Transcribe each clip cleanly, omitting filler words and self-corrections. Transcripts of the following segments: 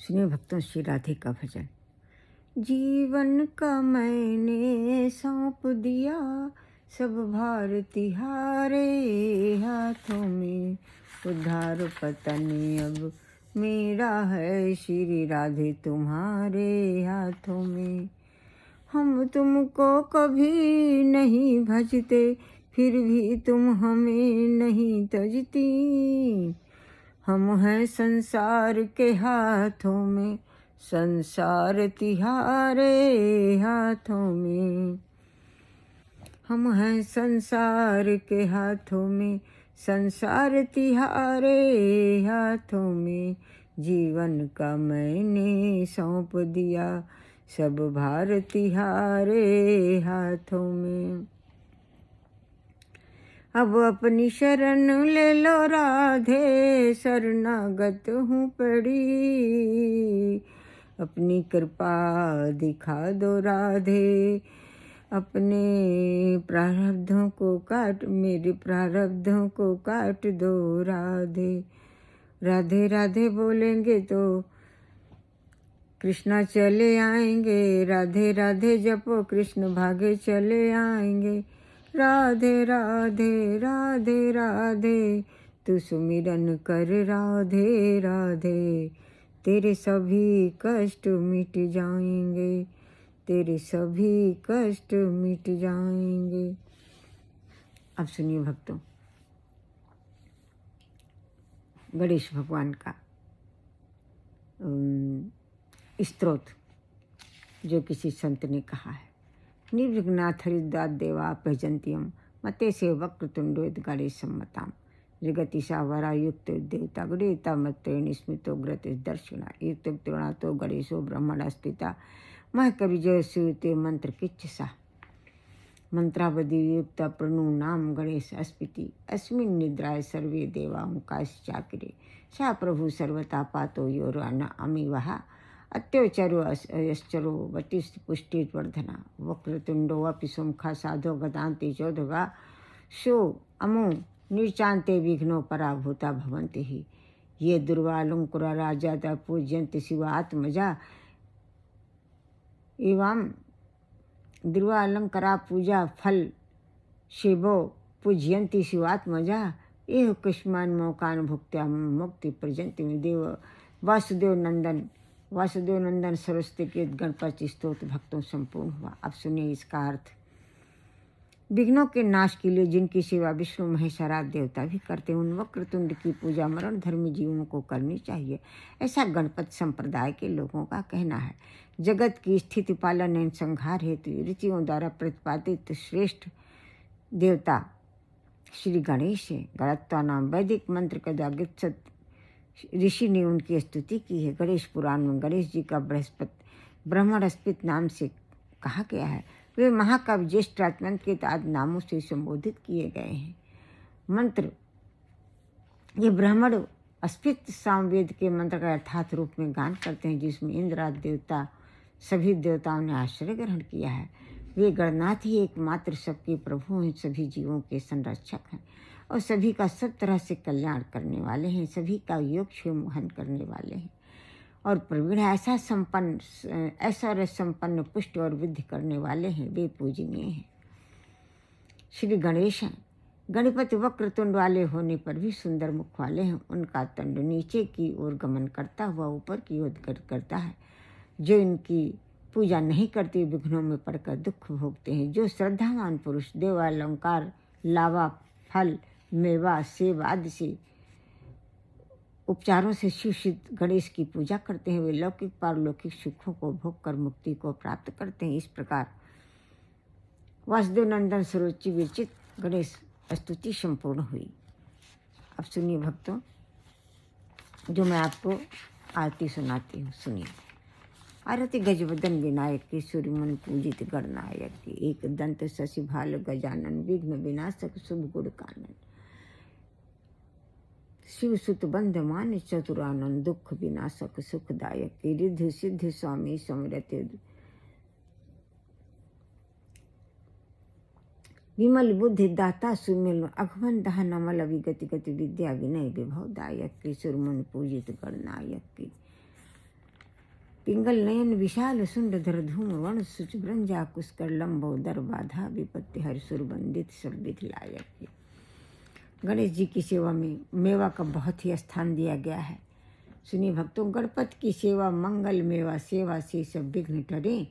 सुनिए भक्तों, श्री राधे का भजन। जीवन का मैंने सौंप दिया, सब भार तिहारे हाथों में। उद्धार पतन अब मेरा है, श्री राधे तुम्हारे हाथों में। हम तुमको कभी नहीं भजते, फिर भी तुम हमें नहीं तजती। हम हैं संसार के हाथों में, संसार तिहारे हाथों में। हम हैं संसार के हाथों में, संसार तिहारे हाथों में। जीवन का मैंने सौंप दिया, सब भार तिहारे हाथों में। अब अपनी शरण ले लो राधे, शरणागत हूँ पड़ी। अपनी कृपा दिखा दो राधे, अपने प्रारब्धों को काट, मेरे प्रारब्धों को काट दो राधे। राधे राधे बोलेंगे तो कृष्णा चले आएंगे, राधे राधे जपो कृष्ण भागे चले आएंगे। राधे राधे राधे राधे, तू सुमिरन कर राधे राधे, तेरे सभी कष्ट मिट जाएंगे, तेरे सभी कष्ट मिट जाएंगे। अब सुनिए भक्तों, गणेश भगवान का स्तोत्र जो किसी संत ने कहा है। निर्विघ्नाथ हरिद्वार देवा भजन्त्यम, मते से वक्रतुंडोद गणेश सम्मताम। जगतिशा वरायुक्त देवता गणेता मत्रेण स्मृतो ग्रत दर्शिना। युक्तोणा तो गणेशो ब्रह्मण स्थिता, मह कवि जय सुते मंत्र किच्छ सा। मंत्रावधि युक्त प्रणु नाम गणेश अस्मिति, अस्मिन् निद्राय सर्वे देवा मुकाश चाकिरे। सा प्रभु सर्वता पातो योरान अमीवहा, अत्योचरो यश्चरो वटिस् पुष्टिवर्धना। वक्रतुंडो अपि सुमुखा साधो गदान्ते चौधगा, सो अमो निर्चान्ते विघ्नो पराभूता भवन्ति ही। ये दुर्वालंकुरा राजाता पूज्यन्ते शिवात्मजा, एवं दुर्वालंकरा पूजा फल शिवो पूज्यन्ति शिवात्मजा। एह कस्मान मौकान भुक्त्या मुक्ति प्रजंति में। देव वासुदेव नंदन सरस्वती के गणपति स्तोत्र भक्तों संपूर्ण हुआ। अब सुनिए इसका अर्थ। विघ्नों के नाश के लिए जिनकी सेवा विष्णु महेश आराध्य देवता भी करते हैं, उन वक्रतुंड की पूजा मरण धर्मी जीवों को करनी चाहिए, ऐसा गणपति संप्रदाय के लोगों का कहना है। जगत की स्थिति पालन एवं संहार हेतु ऋषियों द्वारा प्रतिपादित श्रेष्ठ देवता श्री गणेश है। गणत्वा नाम वैदिक मंत्र का जागृत ऋषि ने उनकी स्तुति की है। गणेश पुराण में गणेश जी का ब्रह्मणस्पित नाम से कहा गया है। वे महाकाव्य ज्येष्ठ राजमंत्र के आदि नामों से संबोधित किए गए हैं। मंत्र ये ब्राह्मण अस्पित सामवेद के मंत्र का अर्थात रूप में गान करते हैं, जिसमें इंद्र आदि देवता सभी देवताओं ने आश्रय ग्रहण किया है। वे गणनाथ ही एकमात्र सबके प्रभु हैं, सभी जीवों के संरक्षक हैं और सभी का सब तरह से कल्याण करने वाले हैं, सभी का योगक्षेम वहन करने वाले हैं और प्रवीण ऐश्वर्य संपन्न पुष्ट और वृद्धि करने वाले हैं। वे पूजनीय हैं। श्री गणेश हैं। गणपति वक्रतुंड वाले होने पर भी सुंदर मुख वाले हैं। उनका तंड नीचे की ओर गमन करता हुआ ऊपर की ओर करता है। जो इनकी पूजा नहीं करते विघ्नों में पड़कर दुख भोगते हैं। जो श्रद्धावान पुरुष देवालंकार लावा फल मेवा सेब आदि से उपचारों से शिवसिद्ध गणेश की पूजा करते हैं, वे लौकिक पारलौकिक सुखों को भोग कर मुक्ति को प्राप्त करते हैं। इस प्रकार वासुदेव नंदन सरोची विरचित गणेश स्तुति संपूर्ण हुई। अब सुनिए भक्तों, जो मैं आपको आरती सुनाती हूँ, सुनिए। आरती गजवदन विनायक की, सूर्यमन पूजित गणनायक की। एक दंत शशि भाल गजानन, विघ्न विनाशक शुभ गुण कानन। शिव सुत बंध मान चतुरानंद, दुख विनाशक सुखदायक की। रिद्धि सिद्धि स्वामी समरते, विमल बुद्धि दाता सुमिल। अघवन दहन अमल विगति गति विद्या विनय विभव दायक की। सुरमन पूजित गणनायक की। पिंगल नयन विशाल सुंडधर धूम वर्ण सुच ब्रंजा कुस्कर लंबोदर बाधा विपत्ति हर सुर बंदित सब विध लायक। गणेश जी की सेवा में मेवा का बहुत ही स्थान दिया गया है। सुनिए भक्तों, गणपति की सेवा मंगल मेवा सेवा से सब विघ्न टरे।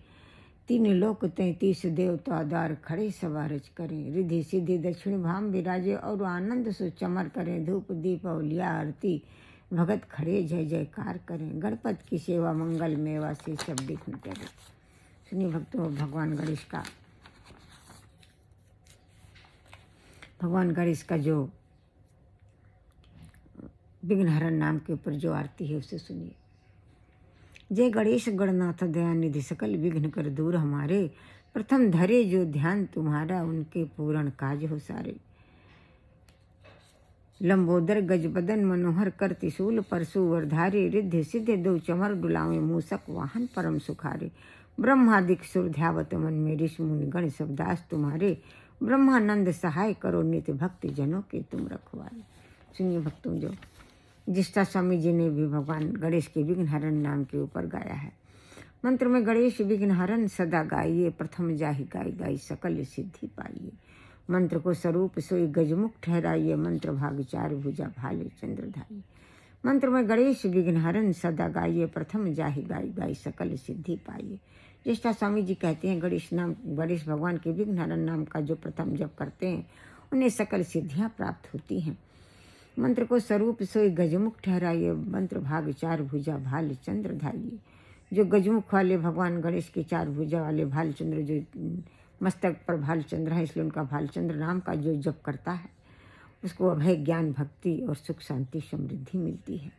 3 लोक 33 देवता द्वार खड़े सवारज करें। रिधि सिद्धि दक्षिण भाम विराजे और आनंद सो चमर करें। धूप दीप औलिया आरती भगत खड़े जय जयकार करें। गणपति की सेवा मंगल मेवा से सब विघ्न टरे। सुनिए भक्तों, भगवान गणेश का जो विघ्नहरण नाम के ऊपर जो आरती है उसे सुनिए। जय गणेश गणनाथ दयानिधि सकल विघ्न कर दूर हमारे। प्रथम धरे जो ध्यान तुम्हारा उनके पूर्ण काज हो सारे। लंबोदर गजबदन मनोहर कर त्रिशूल परशु वरधारे। रिद्धि सिद्धि 2 चमर डुलावे मूसक वाहन परम सुखारे। ब्रह्मादिक सुर ध्यावत मन में ऋषि मुनि गण सब दास तुम्हारे। ब्रह्मानंद सहाय करो नित्य भक्ति जनों के तुम रखवारे। सुनिए भक्तों, जो जिष्ठा स्वामी जी ने भी भगवान गणेश के विघ्नहरण नाम के ऊपर गाया है। मंत्र में गणेश विघ्नहरण सदा गाइए। प्रथम जाहि गाई गाई सकल सिद्धि पाइए। मंत्र को स्वरूप सोई गजमुख ठहराइए। मंत्र भाग 4 भुजा भाले चंद्रधाई। मंत्र में गणेश विघ्नहरण सदा गाइए। प्रथम जाहि गाई गाई सकल सिद्धि पाइए। ज्येष्ठा स्वामी जी कहते हैं गणेश भगवान के विघ्नहरण नाम का जो प्रथम जप करते हैं उन्हें सकल सिद्धियां प्राप्त होती हैं। मंत्र को स्वरूप सोई गजमुख ठहराइए। मंत्र भाग 4 भुजा भाल चंद्र धाइए। जो गजमुख वाले भगवान गणेश के 4 भुजा वाले भालचंद्र, जो मस्तक पर भालचंद्र है इसलिए उनका भालचंद्र नाम का जो जप करता है उसको अभय ज्ञान भक्ति और सुख शांति समृद्धि मिलती है।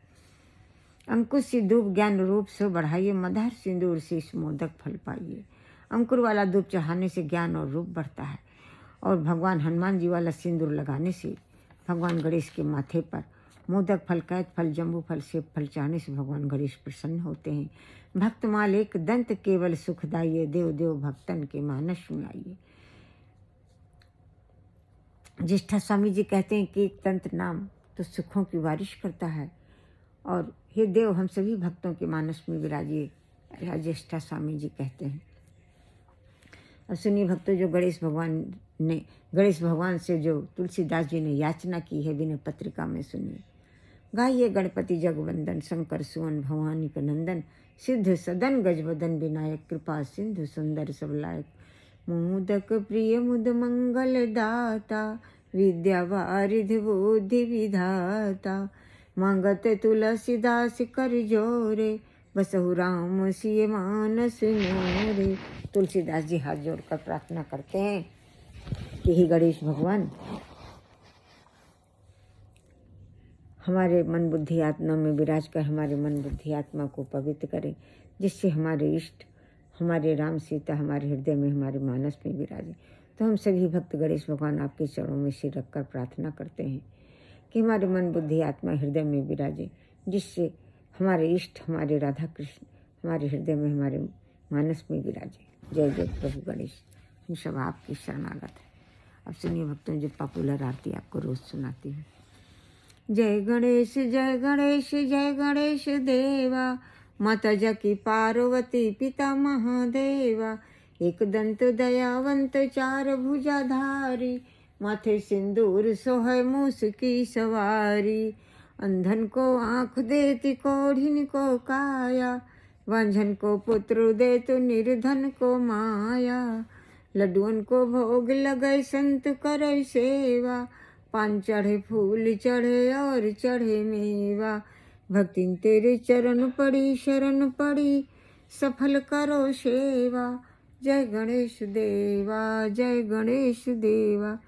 अंकुश से धूप ज्ञान रूप से बढ़ाइए। मदहर सिंदूर शीश मोदक फल पाइए। अंकुर वाला धूप चढ़ाने से ज्ञान और रूप बढ़ता है और भगवान हनुमान जी वाला सिंदूर लगाने से भगवान गणेश के माथे पर मोदक फल कैत फल जम्बू फल सेब फल चढ़ाने से भगवान गणेश प्रसन्न होते हैं। भक्त माल एक दंत केवल सुखदाइए। देव देव भक्तन के मानस में आइए। ज्येष्ठा स्वामी जी कहते हैं कि एक दंत नाम तो सुखों की बारिश करता है और हे देव हम सभी भक्तों के मानस में विराजिए, ज्येष्ठा स्वामी जी कहते हैं। अब सुनिए भक्तों, जो गणेश भगवान से जो तुलसीदास जी ने याचना की है विनय पत्रिका में सुनिए। गाइए गणपति जगवंदन शंकर सुवन भवानी का नंदन। सिद्ध सदन गजबदन विनायक कृपा सिंधु सुंदर सब लायक। मोदक प्रिय मुद मंगल दाता विद्या वारिधि बुद्धि विधाता। मांगत तुलसीदास कर जोरे बसहु राम सिय मानस मोरे। तुलसीदास जी हाथ जोड़कर प्रार्थना करते हैं कि हे गणेश भगवान, हमारे मन बुद्धि आत्मा में विराज कर हमारे मन बुद्धि आत्मा को पवित्र करें, जिससे हमारे इष्ट हमारे राम सीता हमारे हृदय में हमारे मानस में विराजे। तो हम सभी भक्त गणेश भगवान आपके चरणों में सिर रखकर प्रार्थना करते हैं कि हमारे मन बुद्धि आत्मा हृदय में विराजे, जिससे हमारे इष्ट हमारे राधा कृष्ण हमारे हृदय में हमारे मानस में विराजे। जय जय प्रभु गणेश। हम सब आपकी शरणागत है। अब सुनिए भक्तों, जो पॉपुलर आरती आपको रोज सुनाती हूँ। जय गणेश जय गणेश जय गणेश देवा। माता जकी पार्वती पिता महादेवा। एक दंत दयावंत 4 भुजाधारी। माथे सिंदूर सोहै मूस की सवारी। अंधन को आँख देती कोढ़िन को काया। वांझन को पुत्र दे तो निर्धन को माया। लड्डुअन को भोग लगे संत करे सेवा। पान चढ़े फूल चढ़े और चढ़े मेवा। भक्तिन तेरे चरण पड़ी शरण पड़ी सफल करो सेवा। जय गणेश देवा जय गणेश देवा।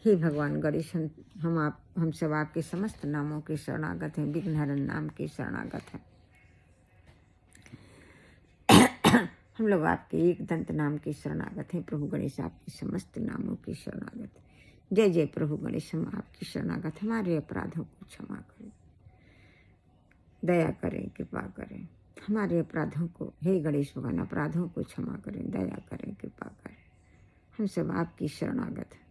हे भगवान गणेश, हम सब आपके समस्त नामों के शरणागत हैं, विघ्नहरण नाम के शरणागत हैं। हम लोग आपके एक दंत नाम के शरणागत हैं। प्रभु गणेश आपके समस्त नामों के शरणागत। जय जय प्रभु गणेश। हम आपकी शरणागत, हमारे अपराधों को क्षमा करें, दया करें, कृपा करें। हमारे अपराधों को, हे गणेश भगवान, अपराधों को क्षमा करें, दया करें, कृपा करें। हम सब आपकी शरणागत हैं।